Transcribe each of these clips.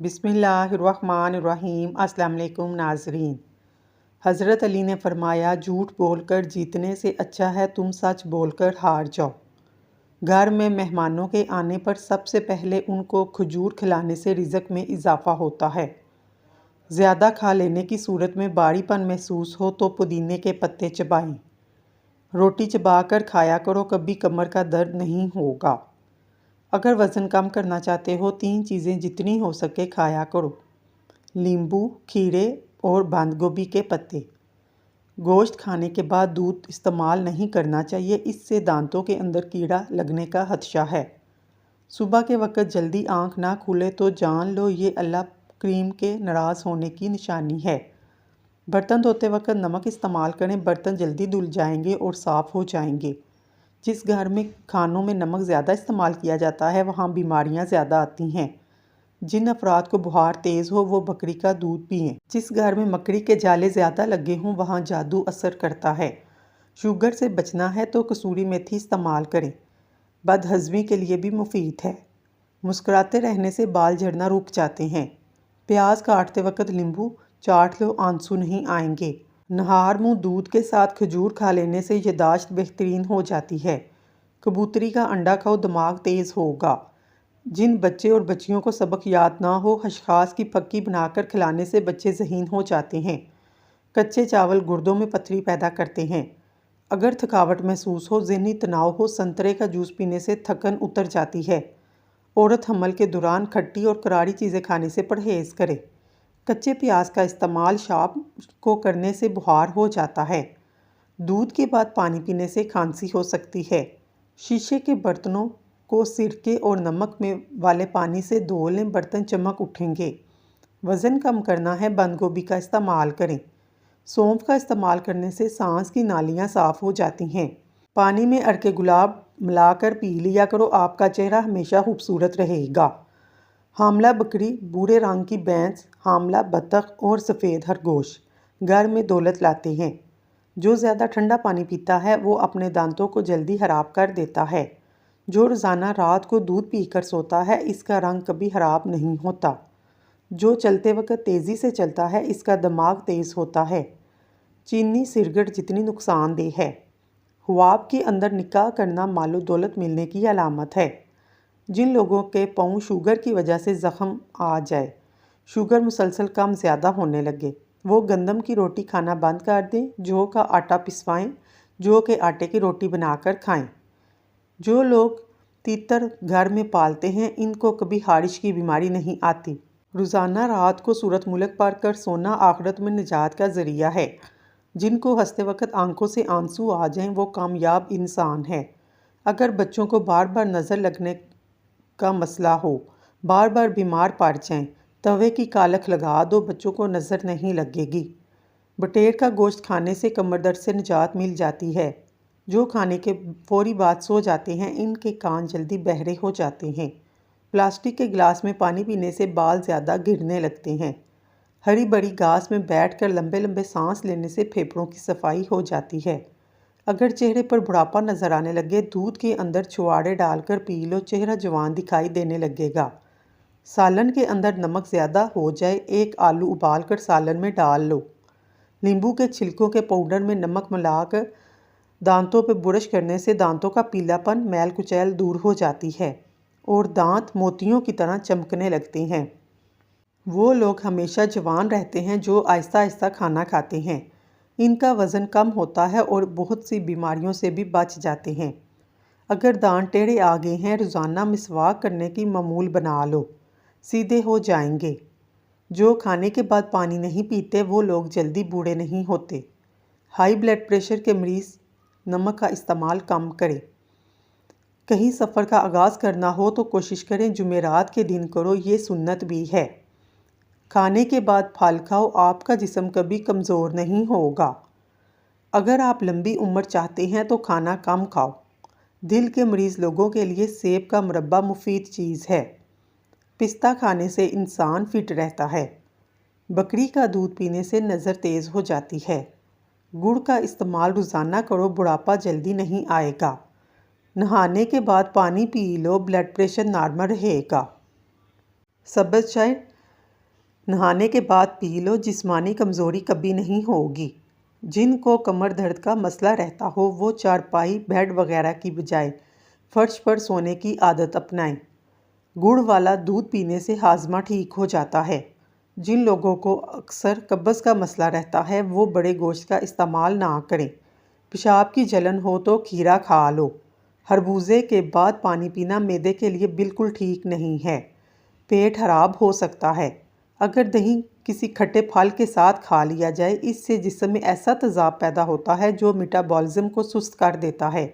بسم اللہ الرحمن الرحیم۔ السلام علیکم ناظرین۔ حضرت علی نے فرمایا، جھوٹ بول کر جیتنے سے اچھا ہے تم سچ بول کر ہار جاؤ۔ گھر میں مہمانوں کے آنے پر سب سے پہلے ان کو کھجور کھلانے سے رزق میں اضافہ ہوتا ہے۔ زیادہ کھا لینے کی صورت میں بھاری پن محسوس ہو تو پودینے کے پتے چبائیں۔ روٹی چبا کر کھایا کرو، کبھی کمر کا درد نہیں ہوگا۔ اگر وزن کم کرنا چاہتے ہو، 3 چیزیں جتنی ہو سکے کھایا کرو: لیمبو، کھیرے اور بند گوبھی کے پتے۔ گوشت کھانے کے بعد دودھ استعمال نہیں کرنا چاہیے، اس سے دانتوں کے اندر کیڑا لگنے کا خدشہ ہے۔ صبح کے وقت جلدی آنکھ نہ کھلے تو جان لو یہ اللہ کریم کے ناراض ہونے کی نشانی ہے۔ برتن دھوتے وقت نمک استعمال کریں، برتن جلدی دھل جائیں گے اور صاف ہو جائیں گے۔ جس گھر میں کھانوں میں نمک زیادہ استعمال کیا جاتا ہے وہاں بیماریاں زیادہ آتی ہیں۔ جن افراد کو بخار تیز ہو وہ بکری کا دودھ پئیں۔ جس گھر میں مکڑی کے جالے زیادہ لگے ہوں وہاں جادو اثر کرتا ہے۔ شوگر سے بچنا ہے تو کسوری میتھی استعمال کریں، بد ہضمی کے لیے بھی مفید ہے۔ مسکراتے رہنے سے بال جھڑنا رک جاتے ہیں۔ پیاز کاٹتے وقت لیمبو چاٹ لو، آنسو نہیں آئیں گے۔ نہار منہ دودھ کے ساتھ کھجور کھا لینے سے یادداشت بہترین ہو جاتی ہے۔ کبوتری کا انڈا کھاؤ، دماغ تیز ہوگا۔ جن بچے اور بچیوں کو سبق یاد نہ ہو، خشخاش کی پھکی بنا کر کھلانے سے بچے ذہین ہو جاتے ہیں۔ کچے چاول گردوں میں پتھری پیدا کرتے ہیں۔ اگر تھکاوٹ محسوس ہو، ذہنی تناؤ ہو، سنترے کا جوس پینے سے تھکن اتر جاتی ہے۔ عورت حمل کے دوران کھٹی اور کراری چیزیں کھانے سے پرہیز کرے۔ کچے پیاز کا استعمال شام کو کرنے سے بخار ہو جاتا ہے۔ دودھ کے بعد پانی پینے سے کھانسی ہو سکتی ہے۔ شیشے کے برتنوں کو سرکے اور نمک میں والے پانی سے دھو لیں، برتن چمک اٹھیں گے۔ وزن کم کرنا ہے، بند گوبھی کا استعمال کریں۔ سونف کا استعمال کرنے سے سانس کی نالیاں صاف ہو جاتی ہیں۔ پانی میں عرق گلاب ملا کر پی لیا کرو، آپ کا چہرہ ہمیشہ خوبصورت رہے گا۔ حاملہ بکری، بھورے رنگ کی بھینس، حاملہ بطخ اور سفید خرگوش گھر میں دولت لاتے ہیں۔ جو زیادہ ٹھنڈا پانی پیتا ہے وہ اپنے دانتوں کو جلدی خراب کر دیتا ہے۔ جو روزانہ رات کو دودھ پی کر سوتا ہے اس کا رنگ کبھی خراب نہیں ہوتا۔ جو چلتے وقت تیزی سے چلتا ہے اس کا دماغ تیز ہوتا ہے۔ چینی سگریٹ جتنی نقصان دہ ہے۔ خواب کے اندر نکاح کرنا مال و دولت ملنے کی علامت ہے۔ جن لوگوں کے پاؤں شوگر کی وجہ سے زخم آ جائے، شوگر مسلسل کم زیادہ ہونے لگے، وہ گندم کی روٹی کھانا بند کر دیں، جو کا آٹا پسوائیں، جو کے آٹے کی روٹی بنا کر کھائیں۔ جو لوگ تیتر گھر میں پالتے ہیں ان کو کبھی خارش کی بیماری نہیں آتی۔ روزانہ رات کو سورۃ ملک پڑھ کر سونا آخرت میں نجات کا ذریعہ ہے۔ جن کو ہنستے وقت آنکھوں سے آنسو آ جائیں وہ کامیاب انسان ہے۔ اگر بچوں کو بار بار نظر لگنے کا مسئلہ ہو، بار بار بیمار پڑ جائیں، توے کی کالکھ لگا دو، بچوں کو نظر نہیں لگے گی۔ بٹیر کا گوشت کھانے سے کمر درد سے نجات مل جاتی ہے۔ جو کھانے کے فوری بعد سو جاتے ہیں ان کے کان جلدی بہرے ہو جاتے ہیں۔ پلاسٹک کے گلاس میں پانی پینے سے بال زیادہ گرنے لگتے ہیں۔ ہری بڑی گھاس میں بیٹھ کر لمبے لمبے سانس لینے سے پھیپھڑوں کی صفائی ہو جاتی ہے۔ اگر چہرے پر بڑھاپا نظر آنے لگے، دودھ کے اندر چھوارے ڈال کر پی لو، چہرہ جوان دکھائی دینے لگے گا۔ سالن کے اندر نمک زیادہ ہو جائے، 1 آلو ابال کر سالن میں ڈال لو۔ لیمبو کے چھلکوں کے پاؤڈر میں نمک ملا کر دانتوں پہ برش کرنے سے دانتوں کا پیلا پن، میل کچیل دور ہو جاتی ہے اور دانت موتیوں کی طرح چمکنے لگتے ہیں۔ وہ لوگ ہمیشہ جوان رہتے ہیں جو آہستہ آہستہ کھانا کھاتے ہیں۔ ان کا وزن کم ہوتا ہے اور بہت سی بیماریوں سے بھی بچ جاتے ہیں۔ اگر دانت ٹیڑھے آ گئے ہیں، روزانہ مسواک کرنے کی معمول بنا لو، سیدھے ہو جائیں گے۔ جو کھانے کے بعد پانی نہیں پیتے وہ لوگ جلدی بوڑھے نہیں ہوتے۔ ہائی بلڈ پریشر کے مریض نمک کا استعمال کم کریں۔ کہیں سفر کا آغاز کرنا ہو تو کوشش کریں جمعرات کے دن کرو، یہ سنت بھی ہے۔ کھانے کے بعد پھل کھاؤ، آپ کا جسم کبھی کمزور نہیں ہوگا۔ اگر آپ لمبی عمر چاہتے ہیں تو کھانا کم کھاؤ۔ دل کے مریض لوگوں کے لیے سیب کا مربہ مفید چیز ہے۔ پستہ کھانے سے انسان فٹ رہتا ہے۔ بکری کا دودھ پینے سے نظر تیز ہو جاتی ہے۔ گڑ کا استعمال روزانہ کرو، بڑھاپا جلدی نہیں آئے گا۔ نہانے کے بعد پانی پی لو، بلڈ پریشر نارمل رہے گا۔ سبز چائے نہانے کے بعد پی لو، جسمانی کمزوری کبھی نہیں ہوگی۔ جن کو کمر درد کا مسئلہ رہتا ہو وہ چارپائی، بیڈ وغیرہ کی بجائے فرش پر سونے کی عادت اپنائیں۔ گڑ والا دودھ پینے سے ہاضمہ ٹھیک ہو جاتا ہے۔ جن لوگوں کو اکثر قبض کا مسئلہ رہتا ہے وہ بڑے گوشت کا استعمال نہ کریں۔ پیشاب کی جلن ہو تو کھیرا کھا لو۔ خربوزے کے بعد پانی پینا معدے کے لیے بالکل ٹھیک نہیں ہے، پیٹ خراب ہو سکتا ہے۔ اگر دہی کسی کھٹے پھل کے ساتھ کھا لیا جائے، اس سے جسم میں ایسا تیزاب پیدا ہوتا ہے جو میٹابولزم کو سست کر دیتا ہے۔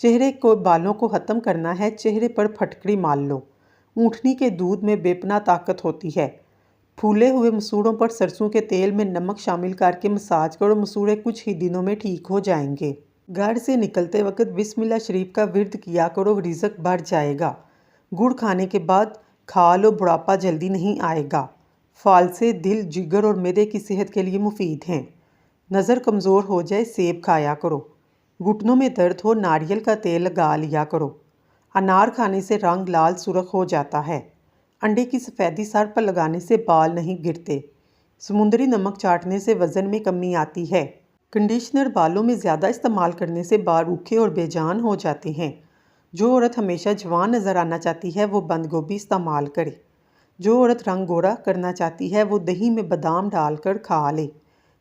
چہرے کو بالوں کو ختم کرنا ہے، چہرے پر پھٹکڑی مال لو۔ اونٹنی کے دودھ میں بے پناہ طاقت ہوتی ہے۔ پھولے ہوئے مسوڑوں پر سرسوں کے تیل میں نمک شامل کر کے مساج کرو، مسوڑے کچھ ہی دنوں میں ٹھیک ہو جائیں گے۔ گھر سے نکلتے وقت بسم اللہ شریف کا ورد کیا کرو، رزق بڑھ جائے گا۔ گڑ کھانے کے بعد کھا لو، بڑھاپا جلدی نہیں آئے گا۔ فالسے دل، جگر اور معدے کی صحت کے لیے مفید ہیں۔ نظر کمزور ہو جائے، سیب کھایا کرو۔ گھٹنوں میں درد ہو، ناریل کا تیل لگا لیا کرو۔ انار کھانے سے رنگ لال سرخ ہو جاتا ہے۔ انڈے کی سفیدی سر پر لگانے سے بال نہیں گرتے۔ سمندری نمک چاٹنے سے وزن میں کمی آتی ہے۔ کنڈیشنر بالوں میں زیادہ استعمال کرنے سے بال روکھے اور بے جان ہو جاتے ہیں۔ جو عورت ہمیشہ جوان نظر آنا چاہتی ہے وہ بند گوبھی استعمال کرے۔ جو عورت رنگ گورا کرنا چاہتی ہے وہ دہی میں بادام ڈال کر کھا لے۔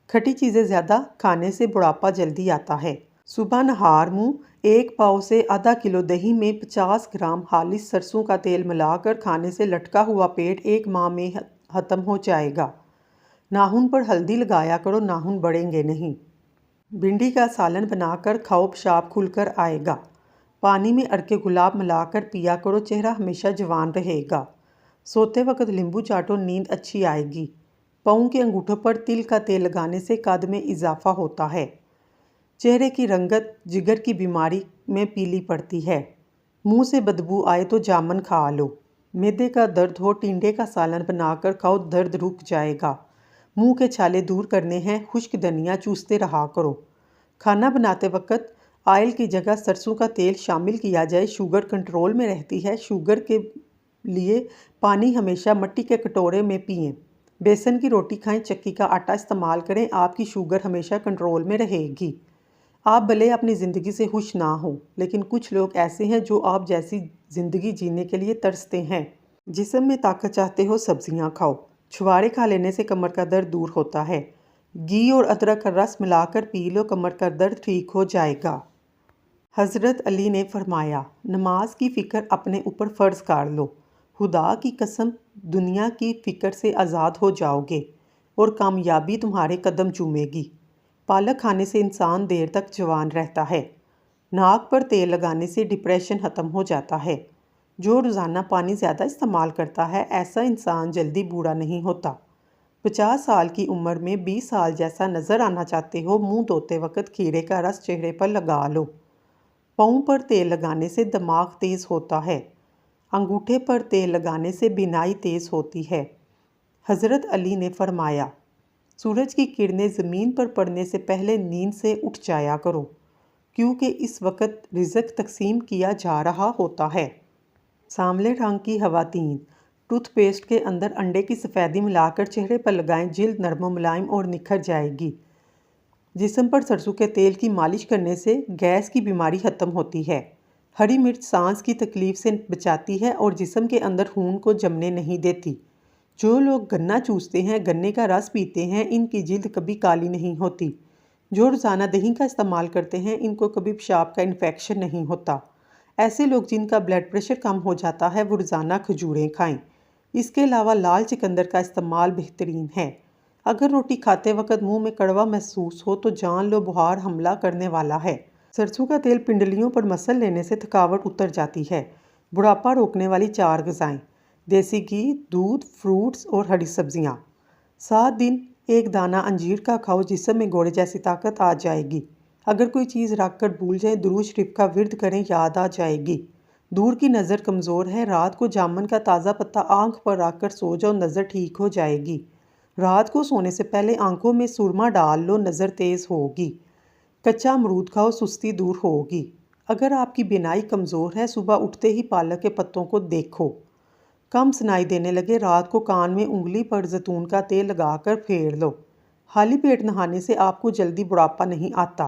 کھٹی چیزیں زیادہ کھانے سے بڑھاپا جلدی آتا ہے۔ صبح نہار منہ 1 پاؤ سے آدھا کلو دہی میں 50 گرام خالص سرسوں کا تیل ملا کر کھانے سے لٹکا ہوا پیٹ 1 ماہ میں ختم ہو جائے گا۔ ناخن پر ہلدی لگایا کرو، ناخن بڑھیں گے نہیں۔ بھنڈی کا سالن بنا کر کھاؤ، پیشاب کھل کر آئے گا۔ پانی میں ارکے گلاب ملا کر پیا کرو، چہرہ ہمیشہ جوان رہے گا۔ سوتے وقت لیمبو چاٹو، نیند اچھی آئے گی۔ پاؤں کے انگوٹھوں پر تل کا تیل لگانے سے قد میں اضافہ ہوتا ہے۔ چہرے کی رنگت جگر کی بیماری میں پیلی پڑتی ہے۔ منہ سے بدبو آئے تو جامن کھا لو۔ معدے کا درد ہو، ٹینڈے کا سالن بنا کر کھاؤ، درد رک جائے گا۔ منہ کے چھالے دور کرنے ہیں، خشک دھنیا چوستے رہا کرو۔ کھانا بناتے وقت آئل کی جگہ سرسوں کا تیل شامل کیا جائے، شوگر کنٹرول میں رہتی ہے۔ شوگر کے لیے پانی ہمیشہ مٹی کے کٹورے میں پئیں۔ بیسن کی روٹی کھائیں، چکی کا آٹا استعمال کریں، آپ کی شوگر ہمیشہ کنٹرول میں رہے گی۔ آپ بھلے اپنی زندگی سے خوش نہ ہوں، لیکن کچھ لوگ ایسے ہیں جو آپ جیسی زندگی جینے کے لیے ترستے ہیں۔ جسم میں طاقت چاہتے ہو، سبزیاں کھاؤ۔ چھوارے کھا لینے سے کمر کا درد دور ہوتا ہے۔ گھی اور ادرک کا رس ملا کر پی لو، کمر کا درد ٹھیک ہو جائے گا۔ حضرت علی نے فرمایا، نماز کی فکر اپنے اوپر فرض کر لو، خدا کی قسم دنیا کی فکر سے آزاد ہو جاؤ گے اور کامیابی تمہارے قدم چومے گی۔ پالک کھانے سے انسان دیر تک جوان رہتا ہے۔ ناک پر تیل لگانے سے ڈپریشن ختم ہو جاتا ہے۔ جو روزانہ پانی زیادہ استعمال کرتا ہے ایسا انسان جلدی بوڑھا نہیں ہوتا۔ 50 سال کی عمر میں 20 سال جیسا نظر آنا چاہتے ہو، منہ دھوتے وقت کھیرے کا رس چہرے پر لگا لو۔ پاؤں پر تیل لگانے سے دماغ تیز ہوتا ہے۔ انگوٹھے پر تیل لگانے سے بینائی تیز ہوتی ہے۔ حضرت علی نے فرمایا، سورج کی کرنیں زمین پر پڑنے سے پہلے نیند سے اٹھ جایا کرو، کیونکہ اس وقت رزق تقسیم کیا جا رہا ہوتا ہے۔ سانولے رنگ کی خواتین ٹوتھ پیسٹ کے اندر انڈے کی سفیدی ملا کر چہرے پر لگائیں، جلد نرم و ملائم اور نکھر جائے گی۔ جسم پر سرسوں کے تیل کی مالش کرنے سے گیس کی بیماری ختم ہوتی ہے۔ ہری مرچ سانس کی تکلیف سے بچاتی ہے اور جسم کے اندر خون کو جمنے نہیں دیتی۔ جو لوگ گنا چوستے ہیں، گنے کا رس پیتے ہیں، ان کی جلد کبھی کالی نہیں ہوتی۔ جو روزانہ دہی کا استعمال کرتے ہیں، ان کو کبھی پیشاب کا انفیکشن نہیں ہوتا۔ ایسے لوگ جن کا بلڈ پریشر کم ہو جاتا ہے وہ روزانہ کھجوریں کھائیں۔ اس کے علاوہ لال چقندر کا استعمال بہترین ہے۔ اگر روٹی کھاتے وقت منہ میں کڑوا محسوس ہو تو جان لو بخار حملہ کرنے والا ہے۔ سرسوں کا تیل پنڈلیوں پر مسل لینے سے تھکاوٹ اتر جاتی ہے۔ بڑھاپا روکنے والی 4 غذائیں: دیسی گھی، دودھ، فروٹس اور ہری سبزیاں۔ 7 دن 1 دانہ انجیر کا کھاؤ، جسم میں گھوڑے جیسی طاقت آ جائے گی۔ اگر کوئی چیز رکھ کر بھول جائیں، درود شریف کا ورد کریں، یاد آ جائے گی۔ دور کی نظر کمزور ہے، رات کو جامن کا تازہ پتہ آنکھ پر رکھ کر سو جاؤ، نظر ٹھیک ہو جائے گی۔ رات کو سونے سے پہلے آنکھوں میں سرما ڈال لو، نظر تیز ہوگی۔ کچا امرود کھاؤ، سستی دور ہوگی۔ اگر آپ کی بینائی کمزور ہے، صبح اٹھتے ہی پالک کے پتوں کو دیکھو۔ کم سنائی دینے لگے، رات کو کان میں انگلی پر زیتون کا تیل لگا کر پھیر لو۔ خالی پیٹ نہانے سے آپ کو جلدی بڑھاپا نہیں آتا۔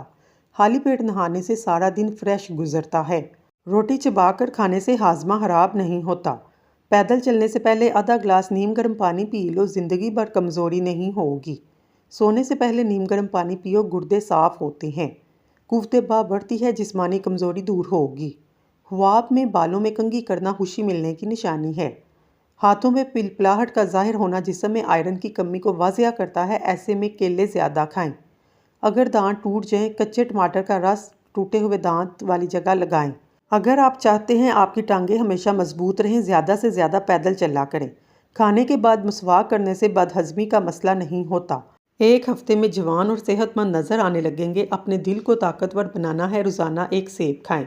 خالی پیٹ نہانے سے سارا دن فریش گزرتا ہے۔ روٹی چبا کر کھانے سے ہاضمہ خراب نہیں ہوتا۔ پیدل چلنے سے پہلے آدھا گلاس نیم گرم پانی پی لو، زندگی بھر کمزوری نہیں ہوگی۔ سونے سے پہلے نیم گرم پانی پیو، گردے صاف ہوتے ہیں۔ قوت باہ بڑھتی ہے، جسمانی کمزوری دور ہوگی۔ خواب میں بالوں میں کنگھی کرنا خوشی ملنے کی نشانی ہے۔ ہاتھوں میں پلپلاہٹ کا ظاہر ہونا جسم میں آئرن کی کمی کو واضح کرتا ہے، ایسے میں کیلے زیادہ کھائیں۔ اگر دانت ٹوٹ جائیں، کچے ٹماٹر کا رس ٹوٹے ہوئے دانت والی جگہ لگائیں۔ اگر آپ چاہتے ہیں آپ کی ٹانگیں ہمیشہ مضبوط رہیں، زیادہ سے زیادہ پیدل چلا کریں۔ کھانے کے بعد مسواک کرنے سے بد ہضمی کا مسئلہ نہیں ہوتا۔ ایک ہفتے میں جوان اور صحت مند نظر آنے لگیں گے۔ اپنے دل کو طاقتور بنانا ہے، روزانہ ایک سیب کھائیں۔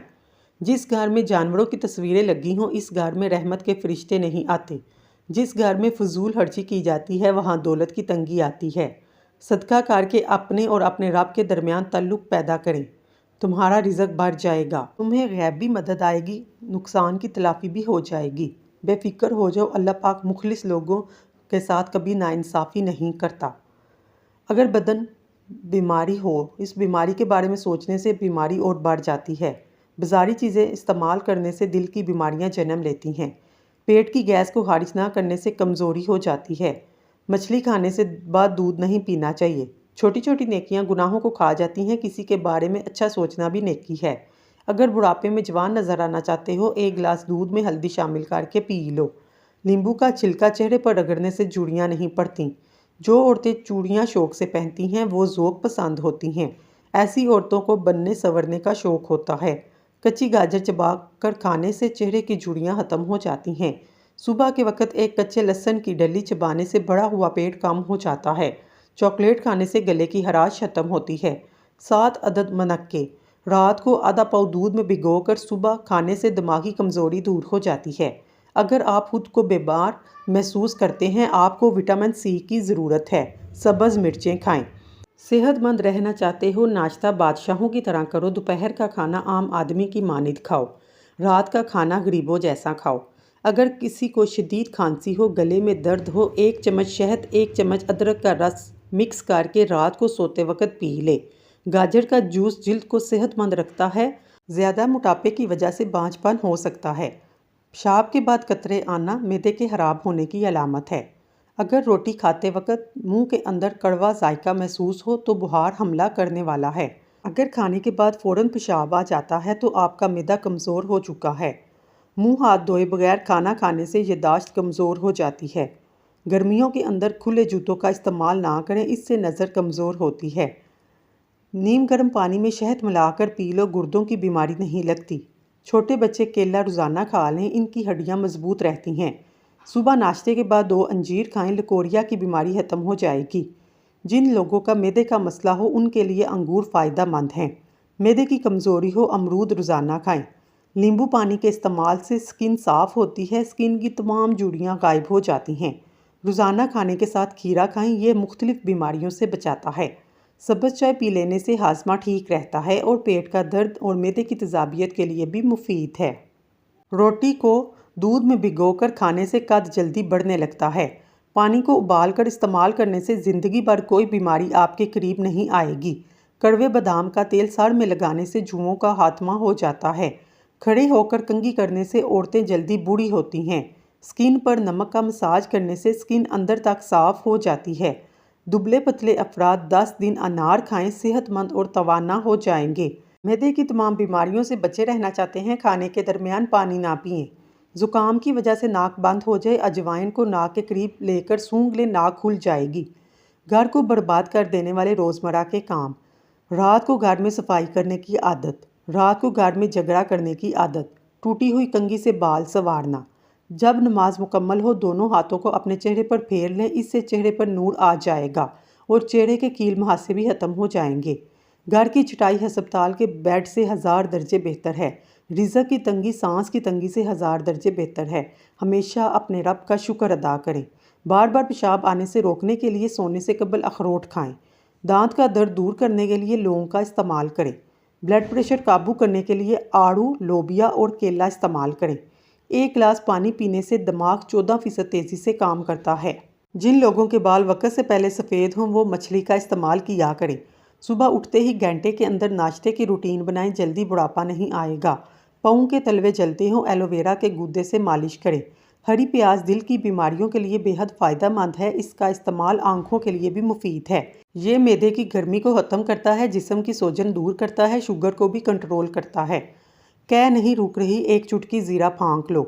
جس گھر میں جانوروں کی تصویریں لگی ہوں، اس گھر میں رحمت کے فرشتے نہیں آتے۔ جس گھر میں فضول خرچی کی جاتی ہے، وہاں دولت کی تنگی آتی ہے۔ صدقہ کر کے اپنے اور اپنے رب کے درمیان تعلق پیدا کریں، تمہارا رزق بڑھ جائے گا، تمہیں غیبی مدد آئے گی، نقصان کی تلافی بھی ہو جائے گی۔ بے فکر ہو جاؤ، اللہ پاک مخلص لوگوں کے ساتھ کبھی ناانصافی نہیں کرتا۔ اگر بدن بیماری ہو، اس بیماری کے بارے میں سوچنے سے بیماری اور بڑھ جاتی ہے۔ بازاری چیزیں استعمال کرنے سے دل کی بیماریاں جنم لیتی ہیں۔ پیٹ کی گیس کو خارج نہ کرنے سے کمزوری ہو جاتی ہے۔ مچھلی کھانے سے بعد دودھ نہیں پینا چاہیے۔ چھوٹی چھوٹی نیکیاں گناہوں کو کھا جاتی ہیں، کسی کے بارے میں اچھا سوچنا بھی نیکی ہے۔ اگر بڑھاپے میں جوان نظر آنا چاہتے ہو، ایک گلاس دودھ میں ہلدی شامل کر کے پی لو۔ لیمبو کا چھلکا چہرے پر رگڑنے سے جوڑیاں نہیں پڑتیں۔ جو عورتیں چوڑیاں شوق سے پہنتی ہیں، وہ ذوق پسند ہوتی ہیں۔ ایسی عورتوں کو بننے سنورنے کا شوق ہوتا ہے۔ کچی گاجر چبا کر کھانے سے چہرے کی جھریاں ختم ہو جاتی ہیں۔ صبح کے وقت ایک کچے لہسن کی ڈلی چبانے سے بڑا ہوا پیٹ کم ہو جاتا ہے۔ چاکلیٹ کھانے سے گلے کی خراش ختم ہوتی ہے۔ 7 عدد منقے رات کو آدھا پاؤ دودھ میں بھگو کر صبح کھانے سے دماغی کمزوری دور ہو جاتی ہے۔ اگر آپ خود کو بیمار محسوس کرتے ہیں، آپ کو وٹامن سی کی ضرورت ہے۔ سبز مرچیں کھائیں۔ صحت مند رہنا چاہتے ہو، ناشتہ بادشاہوں کی طرح کرو، دوپہر کا کھانا عام آدمی کی مانند کھاؤ، رات کا کھانا غریبوں جیسا کھاؤ۔ اگر کسی کو شدید کھانسی ہو، گلے میں درد ہو، 1 چمچ شہد 1 چمچ ادرک کا رس مکس کر کے رات کو سوتے وقت پی لے۔ گاجر کا جوس جلد کو صحت مند رکھتا ہے۔ زیادہ موٹاپے کی وجہ سے بانجھ پن ہو سکتا ہے۔ پیشاب کے بعد قطرے آنا معدے کے خراب ہونے کی علامت ہے۔ اگر روٹی کھاتے وقت منہ کے اندر کڑوا ذائقہ محسوس ہو تو بخار حملہ کرنے والا ہے۔ اگر کھانے کے بعد فوراً پیشاب آ جاتا ہے تو آپ کا معدہ کمزور ہو چکا ہے۔ منہ ہاتھ دھوئے بغیر کھانا کھانے سے یادداشت کمزور ہو جاتی ہے۔ گرمیوں کے اندر کھلے جوتوں کا استعمال نہ کریں، اس سے نظر کمزور ہوتی ہے۔ نیم گرم پانی میں شہد ملا کر پی لو، گردوں کی بیماری نہیں لگتی۔ چھوٹے بچے کیلا روزانہ کھا لیں، ان کی ہڈیاں مضبوط رہتی ہیں۔ صبح ناشتے کے بعد 2 انجیر کھائیں، لکوریا کی بیماری ختم ہو جائے گی۔ جن لوگوں کا معدے کا مسئلہ ہو، ان کے لیے انگور فائدہ مند ہیں۔ معدے کی کمزوری ہو، امرود روزانہ کھائیں۔ لیمبو پانی کے استعمال سے سکن صاف ہوتی ہے، سکن کی تمام جھریاں غائب ہو جاتی ہیں۔ روزانہ کھانے کے ساتھ کھیرا کھائیں، یہ مختلف بیماریوں سے بچاتا ہے۔ سبز چائے پی لینے سے ہاضمہ ٹھیک رہتا ہے اور پیٹ کا درد اور معدے کی تیزابیت کے لیے بھی مفید ہے۔ روٹی کو دودھ میں بھگو کر کھانے سے قد جلدی بڑھنے لگتا ہے۔ پانی کو ابال کر استعمال کرنے سے زندگی بھر کوئی بیماری آپ کے قریب نہیں آئے گی۔ کڑوے بادام کا تیل سر میں لگانے سے جوؤں کا خاتمہ ہو جاتا ہے۔ کھڑے ہو کر کنگھی کرنے سے عورتیں جلدی بوڑھی ہوتی ہیں۔ سکن پر نمک کا مساج کرنے سے سکن اندر تک صاف ہو جاتی ہے۔ دبلے پتلے افراد 10 دن انار کھائیں، صحت مند اور توانا ہو جائیں گے۔ معدے کی تمام بیماریوں سے بچے رہنا چاہتے ہیں، کھانے کے درمیان پانی نہ پئیں۔ زکام کی وجہ سے ناک بند ہو جائے، اجوائن کو ناک کے قریب لے کر سونگھ لیں، ناک کھل جائے گی۔ گھر کو برباد کر دینے والے روزمرہ کے کام۔ رات کو گھر میں صفائی کرنے کی عادت۔ رات کو گھر میں جھگڑا کرنے کی عادت۔ ٹوٹی ہوئی کنگھی سے بال سنوارنا۔ جب نماز مکمل ہو، دونوں ہاتھوں کو اپنے چہرے پر پھیر لیں، اس سے چہرے پر نور آ جائے گا اور چہرے کے کیل مہاسے بھی ختم ہو جائیں گے۔ گھر کی چٹائی ہسپتال کے بیڈ سے 1000 درجے بہتر ہے۔ رزق کی تنگی سانس کی تنگی سے 1000 درجے بہتر ہے۔ ہمیشہ اپنے رب کا شکر ادا کریں۔ بار بار پیشاب آنے سے روکنے کے لیے سونے سے قبل اخروٹ کھائیں۔ دانت کا درد دور کرنے کے لیے لونگ کا استعمال کریں۔ بلڈ پریشر قابو کرنے کے لیے آڑو، لوبیا اور کیلا استعمال کریں۔ 1 گلاس پانی پینے سے دماغ 14% تیزی سے کام کرتا ہے۔ جن لوگوں کے بال وقت سے پہلے سفید ہوں وہ مچھلی کا استعمال کیا کریں۔ صبح اٹھتے ہی گھنٹے کے اندر ناشتے کی روٹین بنائیں، جلدی بڑھاپا نہیں آئے گا۔ پاؤں کے تلوے جلتے ہوں، ایلو ویرا کے گودے سے مالش کریں۔ ہری پیاز دل کی بیماریوں کے لیے بے حد فائدہ مند ہے، اس کا استعمال آنکھوں کے لیے بھی مفید ہے۔ یہ معدے کی گرمی کو ختم کرتا ہے، جسم کی سوجن دور کرتا ہے، شوگر کو بھی کنٹرول کرتا ہے۔ قے نہیں رک رہی، 1 چٹکی زیرہ پھونک لو۔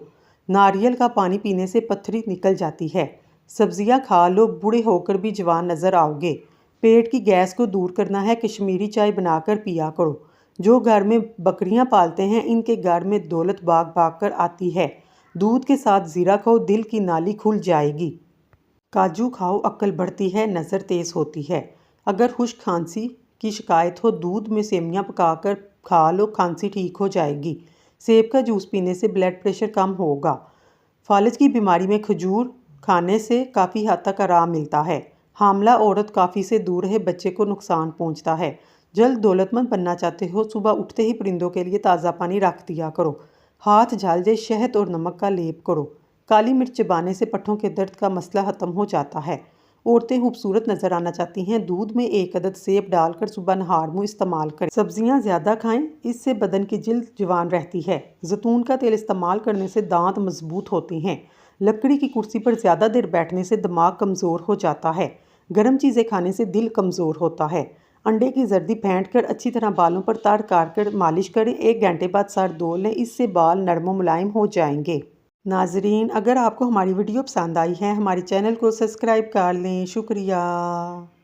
ناریل کا پانی پینے سے پتھری نکل جاتی ہے۔ سبزیاں کھا لو، بوڑھے ہو کر بھی جوان نظر آؤ گے۔ پیٹ کی گیس کو دور کرنا ہے، کشمیری چائے بنا کر پیا کرو۔ جو گھر میں بکریاں پالتے ہیں ان کے گھر میں دولت بھاگ بھاگ کر آتی ہے۔ دودھ کے ساتھ زیرہ کھاؤ، دل کی نالی کھل جائے گی۔ کاجو کھاؤ، عقل بڑھتی ہے، نظر تیز ہوتی ہے۔ اگر خشک کھانسی کی شکایت ہو، دودھ میں سیویاں پکا کر کھا لو، کھانسی ٹھیک ہو جائے گی۔ سیب کا جوس پینے سے بلڈ پریشر کم ہوگا۔ فالج کی بیماری میں کھجور کھانے سے کافی حد تک آرام ملتا ہے۔ حاملہ عورت کافی سے دور رہے، بچے کو نقصان پہنچتا ہے۔ جلد دولت مند بننا چاہتے ہو، صبح اٹھتے ہی پرندوں کے لیے تازہ پانی رکھ دیا کرو۔ ہاتھ جھل جائے، شہد اور نمک کا لیپ کرو۔ کالی مرچ چبانے سے پٹھوں کے درد کا مسئلہ ختم ہو جاتا ہے۔ عورتیں خوبصورت نظر آنا چاہتی ہیں، دودھ میں 1 عدد سیب ڈال کر صبح نہار منہ استعمال کریں۔ سبزیاں زیادہ کھائیں، اس سے بدن کی جلد جوان رہتی ہے۔ زیتون کا تیل استعمال کرنے سے دانت مضبوط ہوتے ہیں۔ لکڑی کی کرسی پر زیادہ دیر بیٹھنے سے دماغ کمزور ہو جاتا ہے۔ گرم چیزیں کھانے سے دل کمزور ہوتا ہے۔ انڈے کی زردی پھینٹ کر اچھی طرح بالوں پر تڑ کر مالش کریں، 1 گھنٹے بعد سر دھو لیں، اس سے بال نرم و ملائم ہو جائیں گے۔ ناظرین، اگر آپ کو ہماری ویڈیو پسند آئی ہے، ہمارے چینل کو سبسکرائب کر لیں۔ شکریہ۔